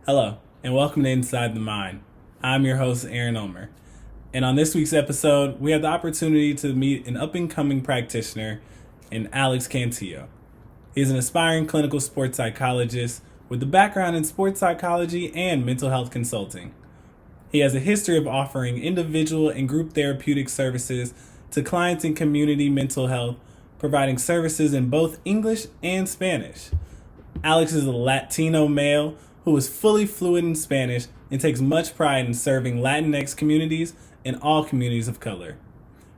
Hello, and welcome to Inside the Mind. I'm your host, Aaron Omer. And on this week's episode, we had the opportunity to meet an up and coming practitioner in Alex Cantillo. He's an aspiring clinical sports psychologist with a background in sports psychology and mental health consulting. He has a history of offering individual and group therapeutic services to clients in community mental health, providing services in both English and Spanish. Alex is a Latino male who is fully fluent in Spanish and takes much pride in serving Latinx communities and all communities of color.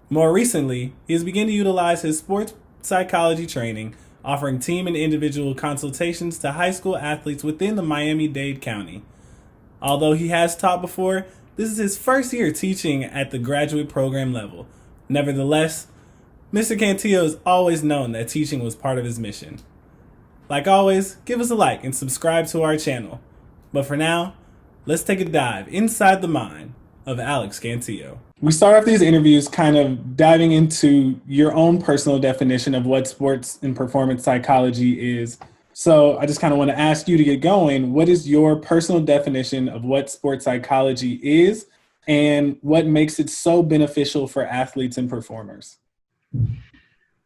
More recently, he has begun to utilize his sports psychology training, offering team and individual consultations to high school athletes within the Miami-Dade County. Although he has taught before, this is his first year teaching at the graduate program level. Nevertheless, Mr. Cantillo has always known that teaching was part of his mission. Like always, give us a like and subscribe to our channel. But for now, let's take a dive inside the mind of Alex Cantillo. We start off these interviews kind of diving into your own personal definition of what sports and performance psychology is. So I just kind of want to ask you to get going. What is your personal definition of what sports psychology is and what makes it so beneficial for athletes and performers?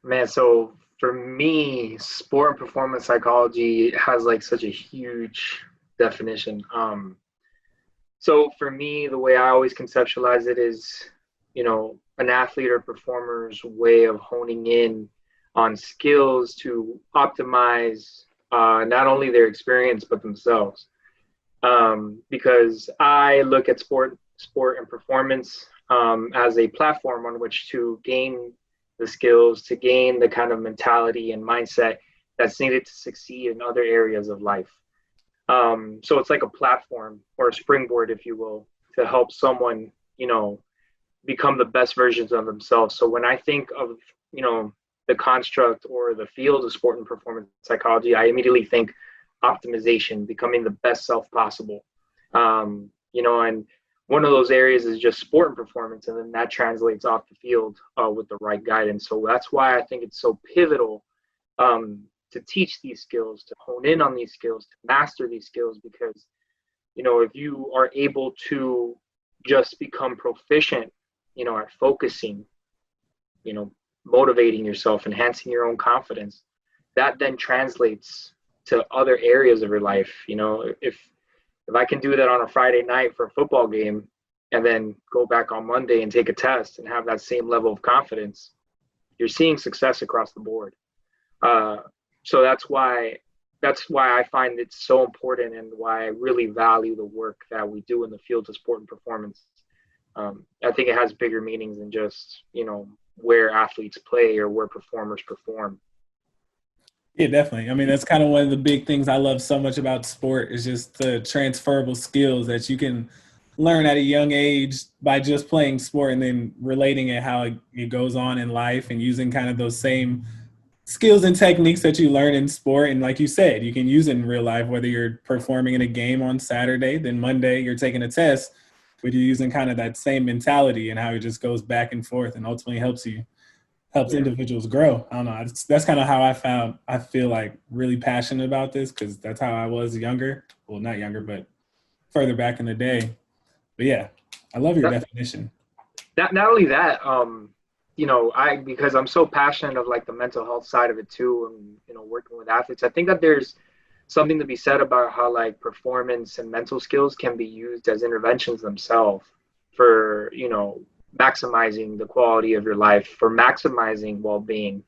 Man, so for me, sport and performance psychology has like such a huge definition. So for me, the way I always conceptualize it is, an athlete or performer's way of honing in on skills to optimize not only their experience but themselves. Because I look at sport and performance as a platform on which to gain the skills, to gain the kind of mentality and mindset that's needed to succeed in other areas of life. So it's like a platform or a springboard, if you will, to help someone, become the best versions of themselves. So when I think of, the construct or the field of sport and performance psychology, I immediately think optimization, becoming the best self possible. And one of those areas is just sport and performance, and then that translates off the field with the right guidance. So that's why I think it's so pivotal to teach these skills, to hone in on these skills, to master these skills, because, if you are able to just become proficient, at focusing, motivating yourself, enhancing your own confidence, that then translates to other areas of your life. If I can do that on a Friday night for a football game and then go back on Monday and take a test and have that same level of confidence, you're seeing success across the board. So that's why I find it so important and why I really value the work that we do in the field of sport and performance. I think it has bigger meanings than just, where athletes play or where performers perform. Yeah, definitely. I mean, that's kind of one of the big things I love so much about sport is just the transferable skills that you can learn at a young age by just playing sport and then relating it how it goes on in life and using kind of those same skills and techniques that you learn in sport. And like you said, you can use it in real life, whether you're performing in a game on Saturday, then Monday you're taking a test, but you're using kind of that same mentality and how it just goes back and forth and ultimately helps individuals grow. I don't know. That's kind of how I feel like really passionate about this because that's how I was younger. Well, not younger, but further back in the day. But yeah, I love your definition. Not only that, because I'm so passionate of like the mental health side of it too, and working with athletes, I think that there's something to be said about how like performance and mental skills can be used as interventions themselves for maximizing the quality of your life, for maximizing well-being.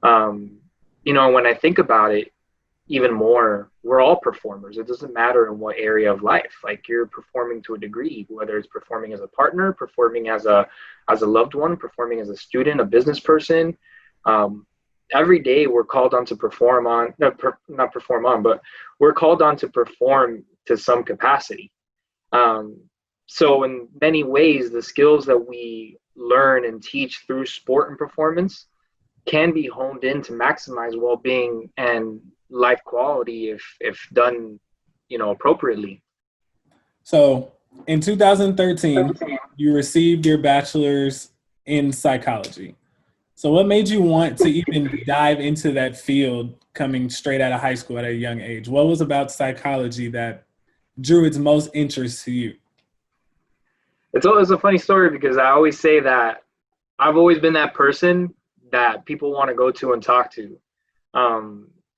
When I think about it even more, we're all performers. It doesn't matter in what area of life. Like you're performing to a degree, whether it's performing as a partner, performing as a loved one, performing as a student, a business person. Every day we're called on to perform on, not perform on, but we're called on to perform to some capacity. So in many ways, the skills that we learn and teach through sport and performance can be honed in to maximize well-being and life quality if done, appropriately. So in 2013, you received your bachelor's in psychology. So what made you want to even dive into that field coming straight out of high school at a young age? What was about psychology that drew its most interest to you? It's always a funny story because I always say that I've always been that person that people want to go to and talk to.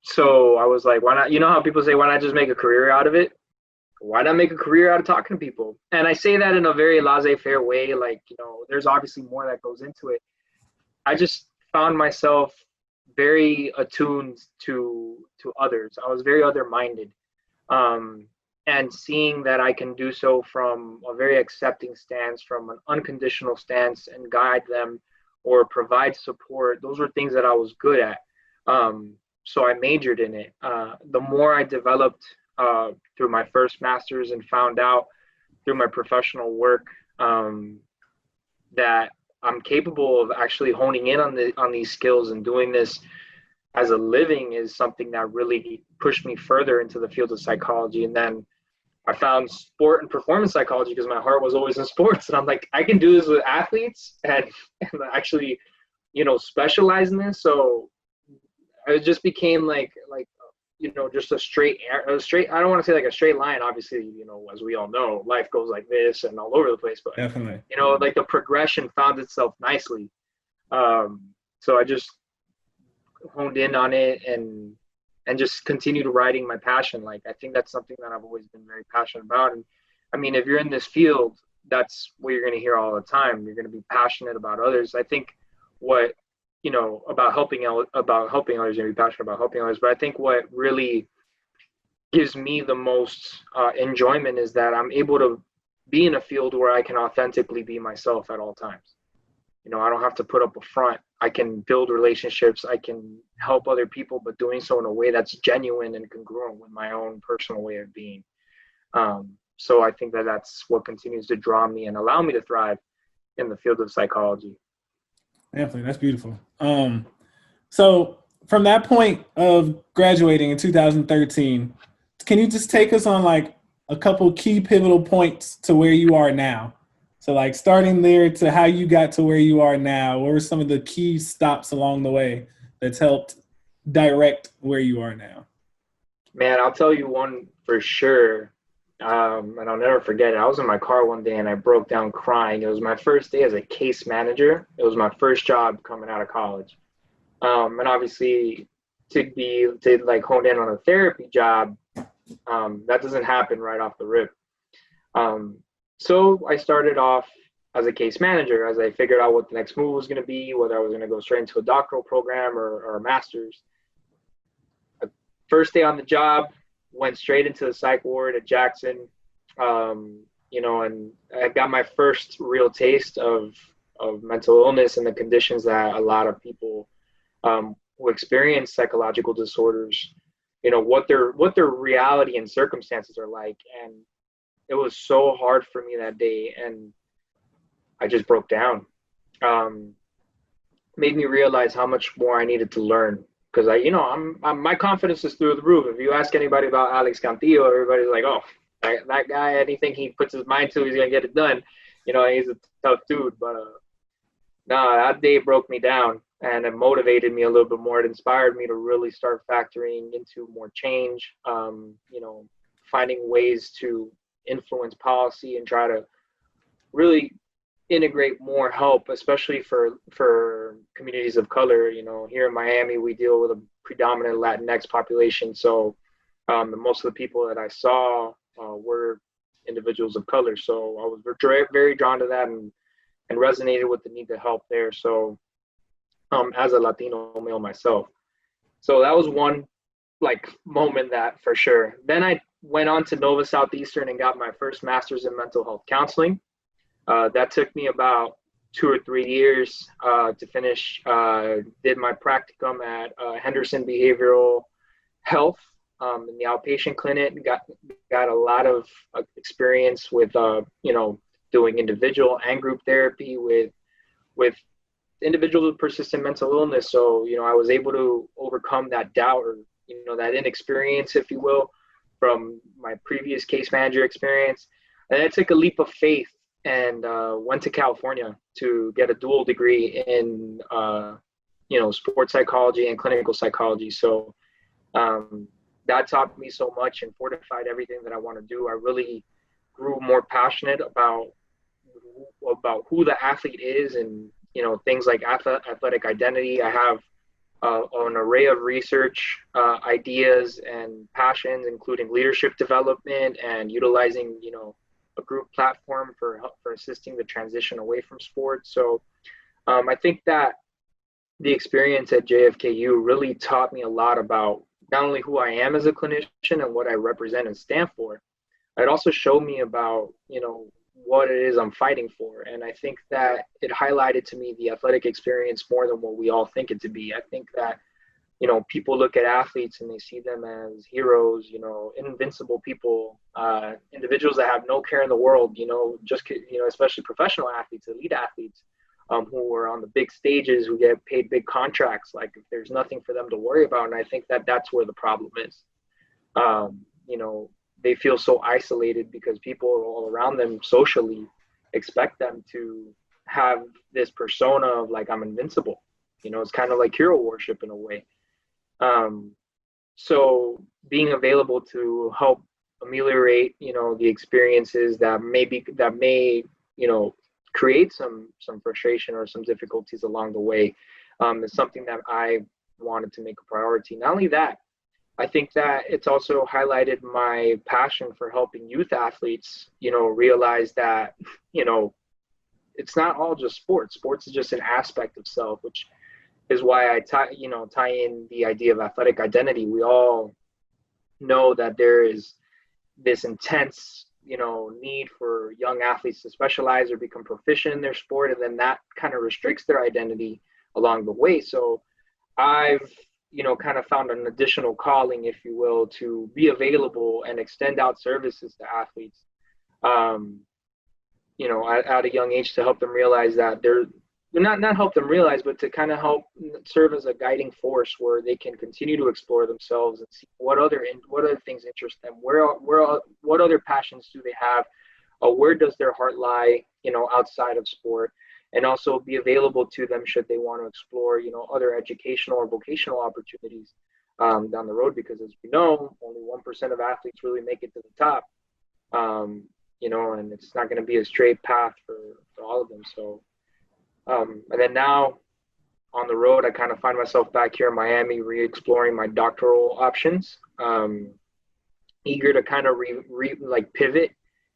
So I was like, why not? You know how people say, why not just make a career out of it? Why not make a career out of talking to people? And I say that in a very laissez-faire way. Like, there's obviously more that goes into it. I just found myself very attuned to others. I was very other-minded. And seeing that I can do so from a very accepting stance, from an unconditional stance, and guide them or provide support, those were things that I was good at. So I majored in it. The more I developed through my first master's and found out through my professional work that I'm capable of actually honing in on these skills and doing this as a living is something that really pushed me further into the field of psychology. And then I found sport and performance psychology because my heart was always in sports. And I'm like, I can do this with athletes and actually, specialize in this. So it just became like, just a straight, I don't want to say like a straight line. Obviously, as we all know, life goes like this and all over the place, but Definitely, like the progression found itself nicely. So I just honed in on it and just continued writing my passion. Like, I think that's something that I've always been very passionate about. And I mean, if you're in this field, that's what you're going to hear all the time. You're going to be passionate about others. I think what, about helping others, you're going to be passionate about helping others. But I think what really gives me the most enjoyment is that I'm able to be in a field where I can authentically be myself at all times. I don't have to put up a front. I can build relationships. I can help other people, but doing so in a way that's genuine and congruent with my own personal way of being. So I think that that's what continues to draw me and allow me to thrive in the field of psychology. definitely, that's beautiful. So from that point of graduating in 2013, can you just take us on like a couple key pivotal points to where you are now? So like starting there to how you got to where you are now, what were some of the key stops along the way that's helped direct where you are now? Man, I'll tell you one for sure. And I'll never forget it. I was in my car one day and I broke down crying. It was my first day as a case manager. It was my first job coming out of college. And obviously to like hone in on a therapy job, that doesn't happen right off the rip. So I started off as a case manager as I figured out what the next move was going to be, whether I was going to go straight into a doctoral program or a master's. First day on the job, went straight into the psych ward at Jackson, and I got my first real taste of mental illness and the conditions that a lot of people who experience psychological disorders, what their reality and circumstances are like. And it was so hard for me that day, and I just broke down. Made me realize how much more I needed to learn, because I'm my confidence is through the roof. If you ask anybody about Alex Cantillo, everybody's like, oh, that guy, anything he puts his mind to, he's gonna get it done. He's a tough dude. But no, that day broke me down, and it motivated me a little bit more. It inspired me to really start factoring into more change. Finding ways to influence policy and try to really integrate more help, especially for communities of color. Here in Miami, we deal with a predominant Latinx population. So most of the people that I saw were individuals of color. So I was very drawn to that and resonated with the need to help there. So as a Latino male myself. So that was one like moment that for sure. Then I went on to Nova Southeastern and got my first master's in mental health counseling. That took me about 2 or 3 years to finish. Did my practicum at Henderson Behavioral Health in the outpatient clinic. Got a lot of experience with doing individual and group therapy with individuals with persistent mental illness. So I was able to overcome that doubt or that inexperience, if you will, from my previous case manager experience. And I took a leap of faith and went to California to get a dual degree in, sport psychology and clinical psychology. So that taught me so much and fortified everything that I want to do. I really grew more passionate about who the athlete is, and things like athletic identity. I have an array of research ideas and passions, including leadership development and utilizing a group platform for assisting the transition away from sports. So I think that the experience at JFKU really taught me a lot about not only who I am as a clinician and what I represent and stand for. It also showed me about what it is I'm fighting for. And I think that it highlighted to me the athletic experience more than what we all think it to be. I think that, people look at athletes and they see them as heroes, invincible people, individuals that have no care in the world, especially professional athletes, elite athletes, who are on the big stages, who get paid big contracts. Like, if there's nothing for them to worry about. And I think that that's where the problem is. They feel so isolated because people all around them socially expect them to have this persona of like, I'm invincible. It's kind of like hero worship in a way. So being available to help ameliorate, the experiences that may, create some frustration or some difficulties along the way, is something that I wanted to make a priority. Not only that, I think that it's also highlighted my passion for helping youth athletes, realize that, it's not all just sports. Sports is just an aspect of self, which is why I tie in the idea of athletic identity. We all know that there is this intense, need for young athletes to specialize or become proficient in their sport. And then that kind of restricts their identity along the way. So I've, kind of found an additional calling, if you will, to be available and extend out services to athletes, at a young age, to help them realize that they're not help them realize, but to kind of help serve as a guiding force where they can continue to explore themselves and see what other things interest them, what other passions do they have, where does their heart lie, outside of sport. And also be available to them should they want to explore, other educational or vocational opportunities down the road. Because as we know, only 1% of athletes really make it to the top, and it's not going to be a straight path for all of them. So, and then now on the road, I kind of find myself back here in Miami, re-exploring my doctoral options, eager to kind of pivot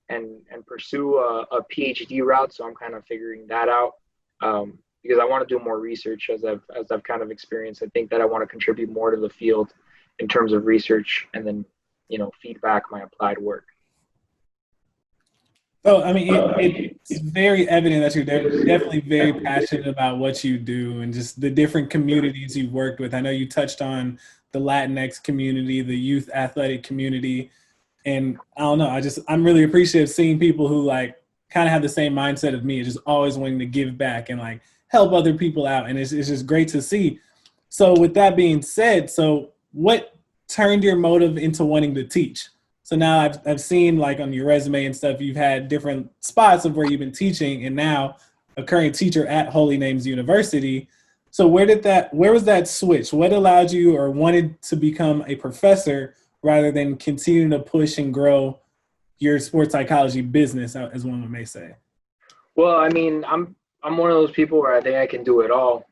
and pursue a PhD route. So I'm kind of figuring that out, because I want to do more research as I've kind of experienced. I think that I want to contribute more to the field in terms of research, and then, feedback my applied work. So, I mean, it's very evident that you're definitely very passionate about what you do and just the different communities you've worked with. I know you touched on the Latinx community, the youth athletic community. And I don't know, I'm really appreciative seeing people who like kind of have the same mindset of me, just always wanting to give back and like help other people out. And it's just great to see. So with that being said, so what turned your motive into wanting to teach? So now I've seen like on your resume and stuff, you've had different spots of where you've been teaching, and now a current teacher at Holy Names University. So where was that switch? What allowed you or wanted to become a professor rather than continuing to push and grow your sports psychology business, as one may say? Well, I mean, I'm one of those people where I think I can do it all.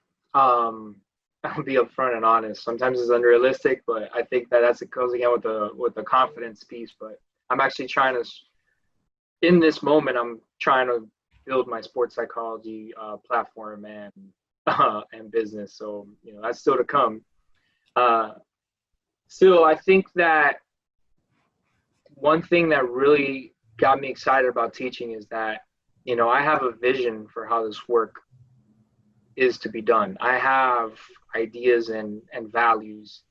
I'll be upfront and honest. Sometimes it's unrealistic, but I think that goes again with the confidence piece. But I'm actually in this moment, I'm trying to build my sports psychology platform and business. So that's still to come. Still, I think that one thing that really got me excited about teaching is that, I have a vision for how this work is to be done. I have ideas and values,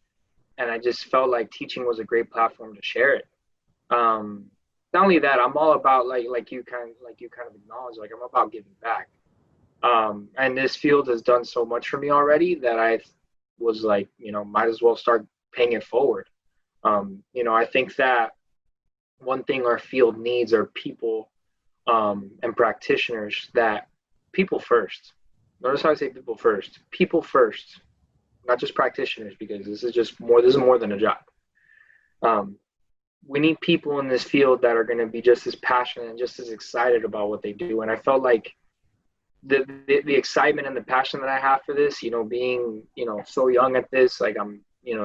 and I just felt like teaching was a great platform to share it. Not only that, I'm all about like you kind of acknowledge, like I'm about giving back. And this field has done so much for me already that I was like, might as well start paying it forward. I think that one thing our field needs are people and practitioners that people first. Notice how I say people first, not just practitioners, because this is more than a job. Um, we need people in this field that are going to be just as passionate and just as excited about what they do. And I felt like the excitement and the passion that I have for this, being, so young at this, like I'm,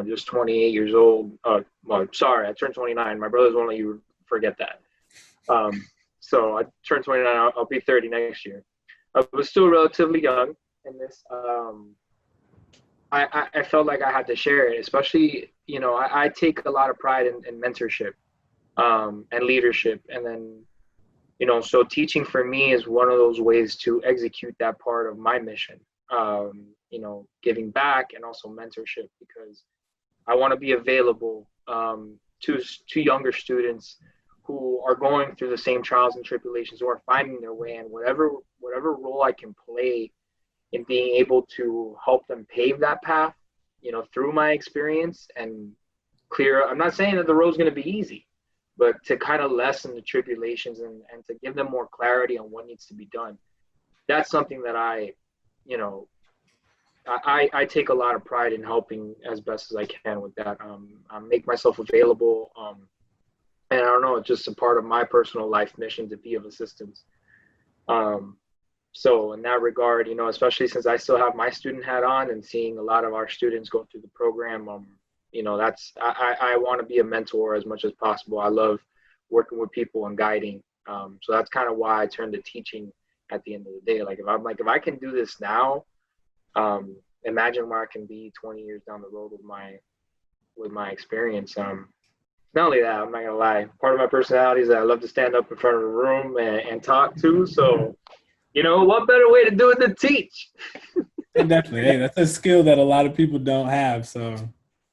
just 28 years old. Well, sorry, I turned 29. My brothers won't let you forget that. So I turned 29. I'll be 30 next year. I was still relatively young in this. I felt like I had to share it, especially, I take a lot of pride in mentorship, and leadership. And then, so teaching for me is one of those ways to execute that part of my mission, giving back and also mentorship, because I want to be available to younger students who are going through the same trials and tribulations, who are finding their way, and whatever role I can play in being able to help them pave that path, through my experience and clear. I'm not saying that the road's going to be easy, but to kind of lessen the tribulations and to give them more clarity on what needs to be done. That's something that I take a lot of pride in helping as best as I can with that. I make myself available. And I don't know, it's just a part of my personal life mission to be of assistance. So in that regard, especially since I still have my student hat on and seeing a lot of our students go through the program, I want to be a mentor as much as possible. I love working with people and guiding. So that's kind of why I turned to teaching at the end of the day. If I can do this now, imagine where I can be 20 years down the road with my experience. Not only that, I'm not gonna lie, part of my personality is that I love to stand up in front of a room and talk too. So, what better way to do it than teach? Definitely. Hey, that's a skill that a lot of people don't have. So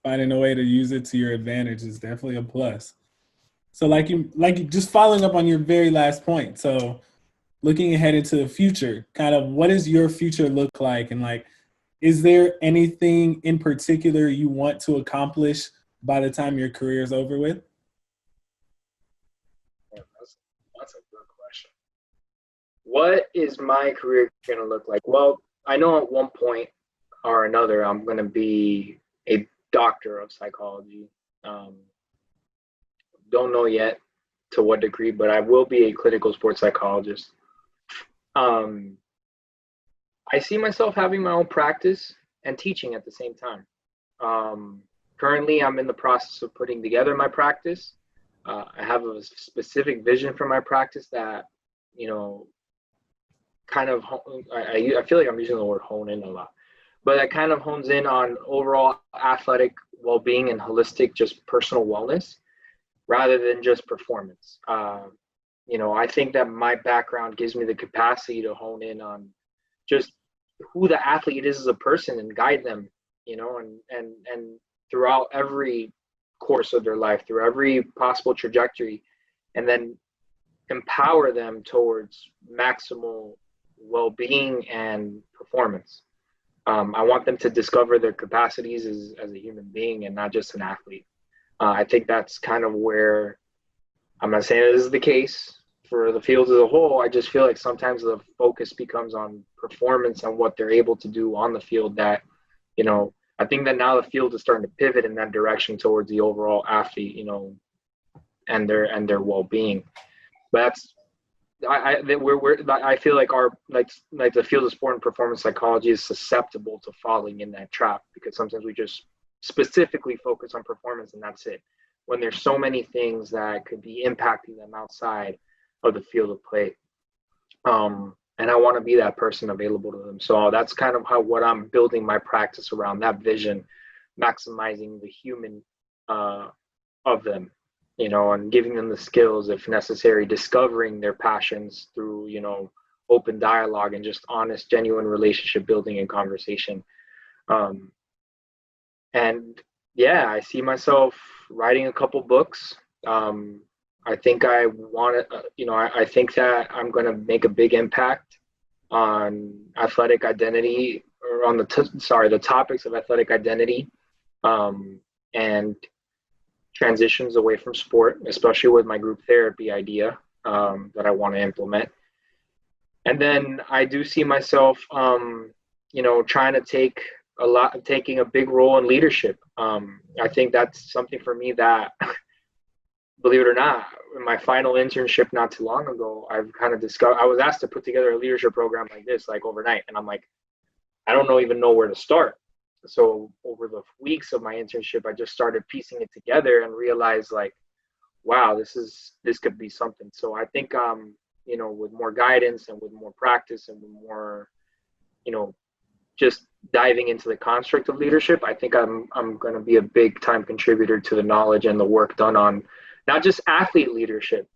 finding a way to use it to your advantage is definitely a plus. So just following up on your very last point. So looking ahead into the future, kind of what does your future look like? And is there anything in particular you want to accomplish by the time your career is over with? Yeah, that's a good question. What is my career going to look like? Well, I know at one point or another, I'm going to be a doctor of psychology. Don't know yet to what degree, but I will be a clinical sport psychologist. I see myself having my own practice and teaching at the same time. Currently, I'm in the process of putting together my practice. I have a specific vision for my practice that, kind of, I feel like I'm using the word hone in a lot, but that kind of hones in on overall athletic well-being and holistic, just personal wellness, rather than just performance. I think that my background gives me the capacity to hone in on just who the athlete is as a person and guide them, and throughout every course of their life, through every possible trajectory, and then empower them towards maximal well-being and performance. I want them to discover their capacities as a human being and not just an athlete. I think that's kind of where, I'm not saying this is the case for the field as a whole. I just feel like sometimes the focus becomes on performance and what they're able to do on the field that, I think that now the field is starting to pivot in that direction towards the overall athlete, and their well-being. But I feel like our the field of sport and performance psychology is susceptible to falling in that trap, because sometimes we just specifically focus on performance and that's it, when there's so many things that could be impacting them outside of the field of play. And I want to be that person available to them. So that's kind of what I'm building my practice around, that vision, maximizing the human of them, and giving them the skills if necessary, discovering their passions through, open dialogue and just honest, genuine relationship building and conversation. And yeah, I see myself writing a couple books. I think I want to, I think that I'm going to make a big impact on athletic identity, or on the topics of athletic identity, and transitions away from sport, especially with my group therapy idea that I want to implement. And then I do see myself, trying to take taking a big role in leadership. I think that's something for me that, believe it or not, in my final internship not too long ago, I've kind of discovered, I was asked to put together a leadership program like this, like overnight. And I'm like, I don't even know where to start. So over the weeks of my internship, I just started piecing it together and realized like, wow, this could be something. So I think, with more guidance and with more practice and with more, just diving into the construct of leadership, I think I'm going to be a big time contributor to the knowledge and the work done on not just athlete leadership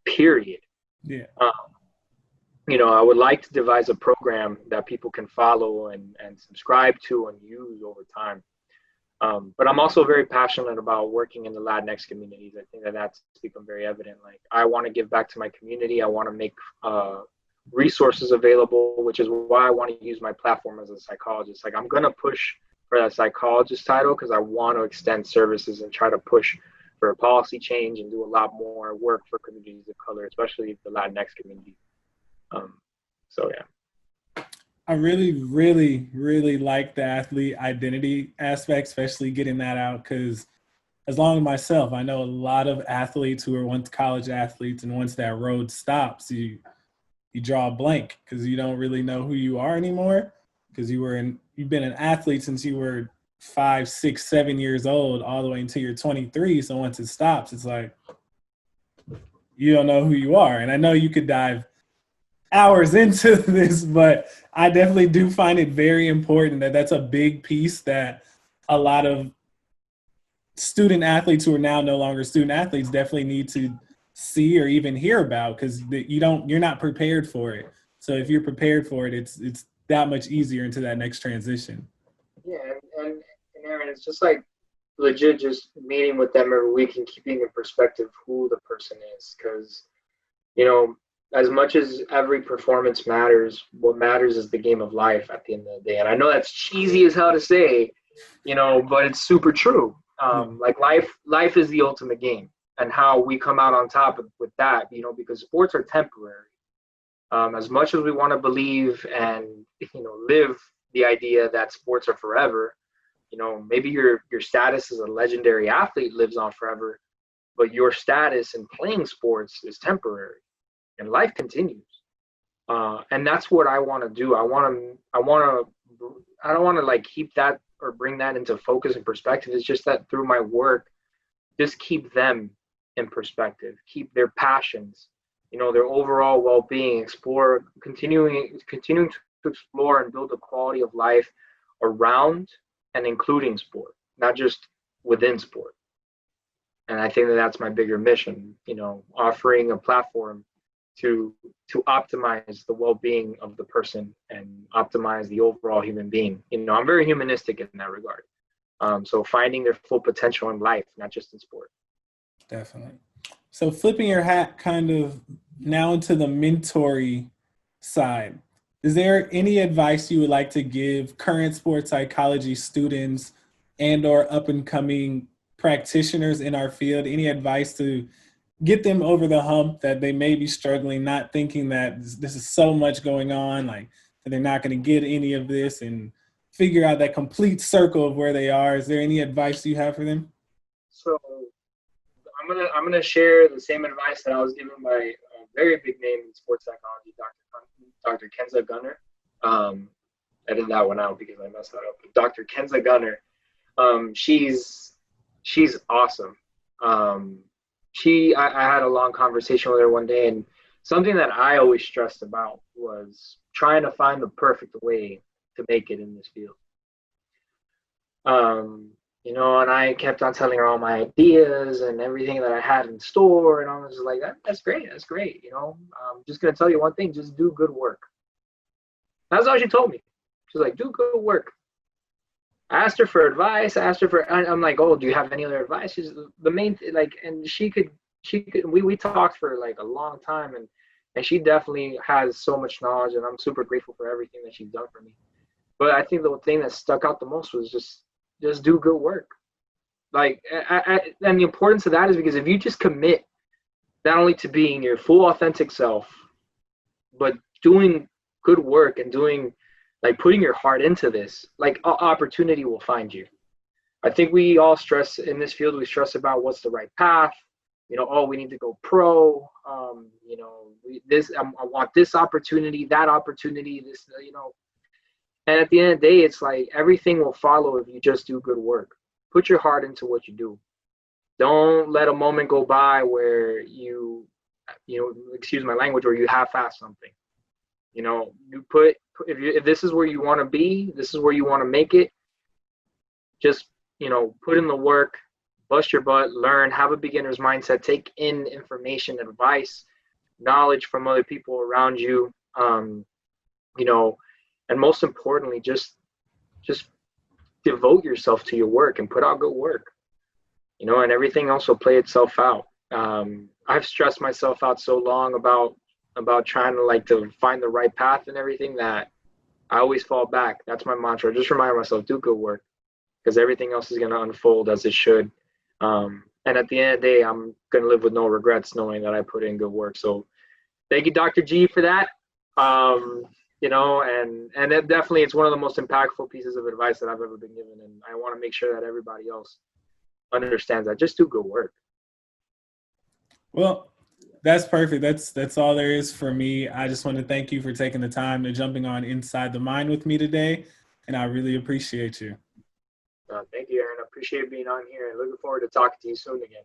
period. Yeah. I would like to devise a program that people can follow and subscribe to and use over time. But I'm also very passionate about working in the Latinx communities. I think that's become very evident. Like, I want to give back to my community. I want to make resources available, which is why I want to use my platform as a psychologist. Like, I'm going to push for that psychologist title because I want to extend services and try to push for a policy change and do a lot more work for communities of color, especially the Latinx community. So yeah. I really, really, really like the athlete identity aspect, especially getting that out, because as long as myself, I know a lot of athletes who were once college athletes, and once that road stops, you draw a blank because you don't really know who you are anymore, because you've been an athlete since you were 5, 6, 7 years old all the way until you're 23. So once it stops, it's like you don't know who you are. And I know you could dive hours into this, but I definitely do find it very important that that's a big piece that a lot of student athletes who are now no longer student athletes definitely need to see or even hear about, because you're not prepared for it. So if you're prepared for it, it's that much easier into that next transition. Yeah, and Aaron, it's just like legit just meeting with them every week and keeping in perspective who the person is, because as much as every performance matters, what matters is the game of life at the end of the day. And I know that's cheesy as hell to say, but it's super true. Like life is the ultimate game, and how we come out on top with that, because sports are temporary. As much as we want to believe and, live the idea that sports are forever, maybe your status as a legendary athlete lives on forever, but your status in playing sports is temporary. And life continues, and that's what I want to do. I don't want to like keep that or bring that into focus and perspective. It's just that through my work, just keep them in perspective, keep their passions, their overall well-being, continuing to explore and build a quality of life around and including sport, not just within sport. And I think that's my bigger mission, offering a platform to optimize the well-being of the person and optimize the overall human being. I'm very humanistic in that regard. So finding their full potential in life, not just in sport. Definitely. So flipping your hat kind of now into the mentoring side, is there any advice you would like to give current sports psychology students and or up and coming practitioners in our field? Any advice to get them over the hump that they may be struggling, not thinking that this is so much going on, like that they're not going to get any of this, and figure out that complete circle of where they are? Is there any advice you have for them? So I'm gonna share the same advice that I was given by a very big name in sports psychology, Dr. Kenza Gunner. Edit that one out because I messed that up. But Dr. Kenza Gunner, she's awesome. I had a long conversation with her one day, and something that I always stressed about was trying to find the perfect way to make it in this field. And I kept on telling her all my ideas and everything that I had in store, and I was like, that's great. I'm just going to tell you one thing, just do good work. That's all she told me. She's like, do good work. I asked her for advice. I'm like, oh, do you have any other advice? She's the main, and we talked for like a long time, and she definitely has so much knowledge, and I'm super grateful for everything that she's done for me. But I think the thing that stuck out the most was just do good work. And the importance of that is because if you just commit not only to being your full authentic self, but doing good work and doing like putting your heart into this, like opportunity will find you. I think we all stress in this field, we stress about what's the right path. Oh, we need to go pro. I want this opportunity, that opportunity, and at the end of the day, it's like everything will follow if you just do good work. Put your heart into what you do. Don't let a moment go by where excuse my language, where you half-ass something. If this is where you want to be, this is where you want to make it, just, put in the work, bust your butt, learn, have a beginner's mindset, take in information, advice, knowledge from other people around you, and most importantly, just devote yourself to your work and put out good work, and everything else will play itself out. I've stressed myself out so long about trying to find the right path and everything that I always fall back. That's my mantra. Just remind myself, do good work, because everything else is going to unfold as it should. And at the end of the day, I'm going to live with no regrets knowing that I put in good work. So thank you, Dr. G, for that. And it definitely, it's one of the most impactful pieces of advice that I've ever been given. And I want to make sure that everybody else understands that. Just do good work. Well, that's perfect. That's all there is for me. I just want to thank you for taking the time to jumping on Inside the Mind with me today. And I really appreciate you. Thank you, Aaron. I appreciate being on here and looking forward to talking to you soon again.